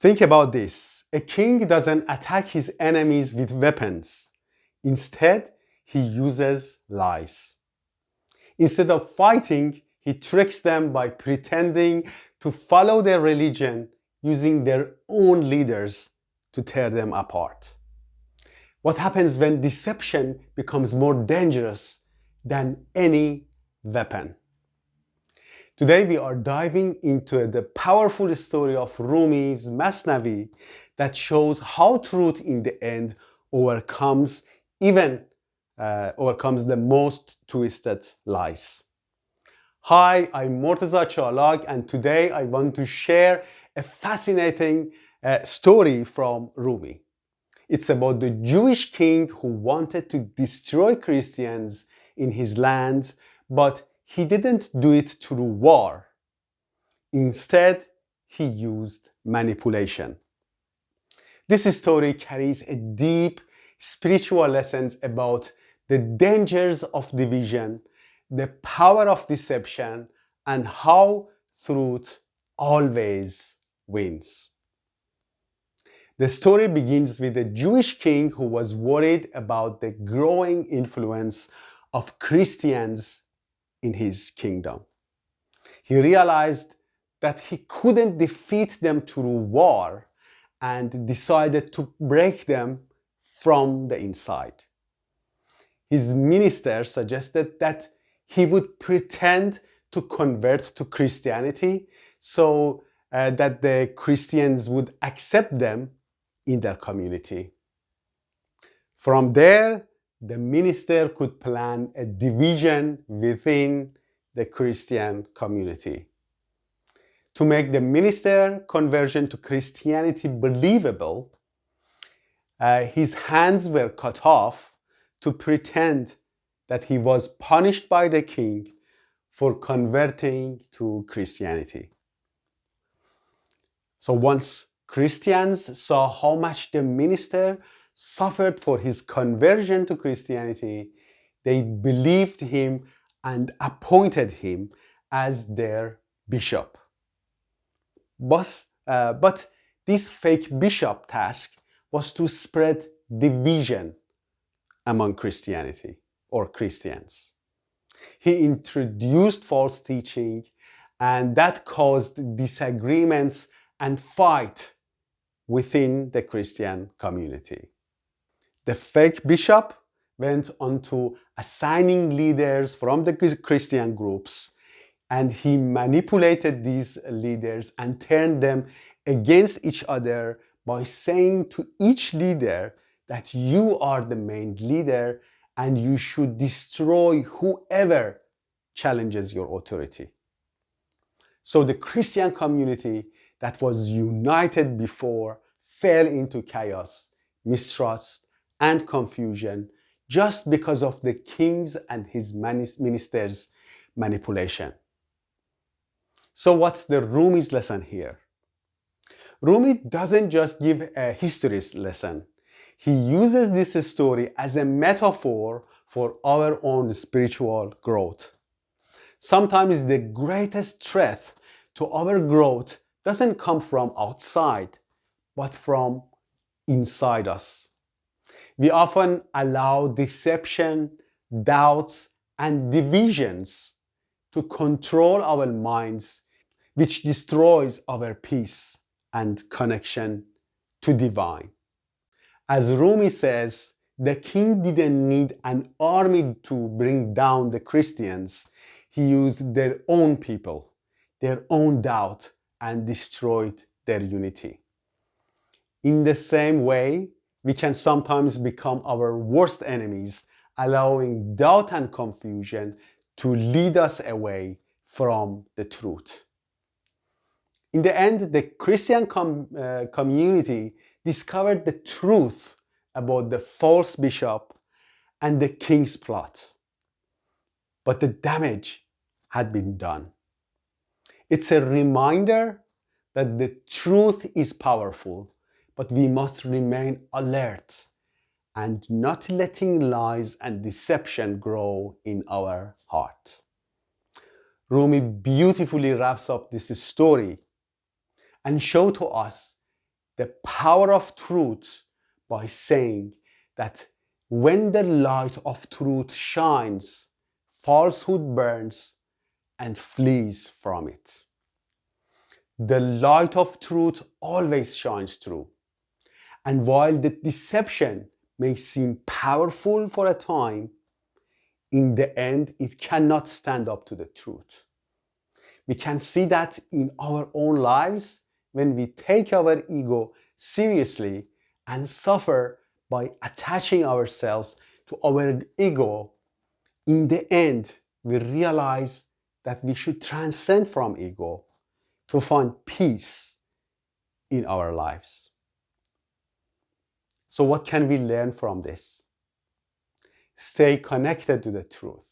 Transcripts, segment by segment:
Think about this. A king doesn't attack his enemies with weapons. Instead, he uses lies. Instead of fighting, he tricks them by pretending to follow their religion, using their own leaders to tear them apart. What happens when deception becomes more dangerous than any weapon? Today we are diving into the powerful story of Rumi's Masnavi that shows how truth in the end overcomes the most twisted lies. Hi, I'm Morteza Chalak, and today I want to share a fascinating story from Rumi. It's about the Jewish king who wanted to destroy Christians in his land, but he didn't do it through war. Instead, he used manipulation. This story carries a deep spiritual lessons about the dangers of division, the power of deception, and how truth always wins. The story begins with a Jewish king who was worried about the growing influence of Christians in his kingdom. He realized that he couldn't defeat them through war and decided to break them from the inside. His minister suggested that he would pretend to convert to Christianity so that the Christians would accept them in their community. From there, the minister could plan a division within the Christian community. To make the minister conversion to Christianity believable, his hands were cut off to pretend that he was punished by the king for converting to Christianity. So once Christians saw how much the minister suffered for his conversion to Christianity, they believed him and appointed him as their bishop. But this fake bishop task was to spread division among Christianity or Christians. He introduced false teaching, and that caused disagreements and fight within the Christian community. The fake bishop went on to assigning leaders from the Christian groups, and he manipulated these leaders and turned them against each other by saying to each leader that you are the main leader and you should destroy whoever challenges your authority. So the Christian community that was united before fell into chaos, mistrust, and confusion just because of the king's and his ministers' manipulation. So what's the Rumi's lesson here? Rumi doesn't just give a history lesson. He uses this story as a metaphor for our own spiritual growth. Sometimes the greatest threat to our growth doesn't come from outside, but from inside us. We often allow deception, doubts, and divisions to control our minds, which destroys our peace and connection to divine. As Rumi says, the king didn't need an army to bring down the Christians. He used their own people, their own doubt, and destroyed their unity. In the same way, we can sometimes become our worst enemies, allowing doubt and confusion to lead us away from the truth. In the end, the Christian community discovered the truth about the false bishop and the king's plot. But the damage had been done. It's a reminder that the truth is powerful, but we must remain alert and not letting lies and deception grow in our heart. Rumi beautifully wraps up this story and shows to us the power of truth by saying that when the light of truth shines, falsehood burns and flees from it. The light of truth always shines through. And while the deception may seem powerful for a time, in the end, it cannot stand up to the truth. We can see that in our own lives when we take our ego seriously and suffer by attaching ourselves to our ego. In the end, we realize that we should transcend from ego to find peace in our lives. So what can we learn from this? Stay connected to the truth.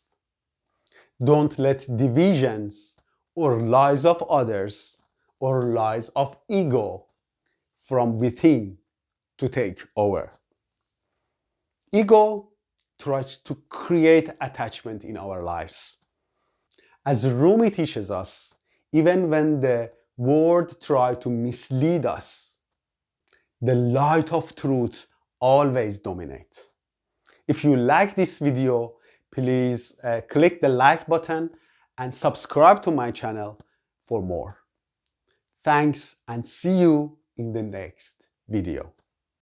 Don't let divisions or lies of others or lies of ego from within to take over. Ego tries to create attachment in our lives. As Rumi teaches us, even when the world tries to mislead us, the light of truth always dominates. If you like this video, please click the like button and subscribe to my channel for more. Thanks and see you in the next video.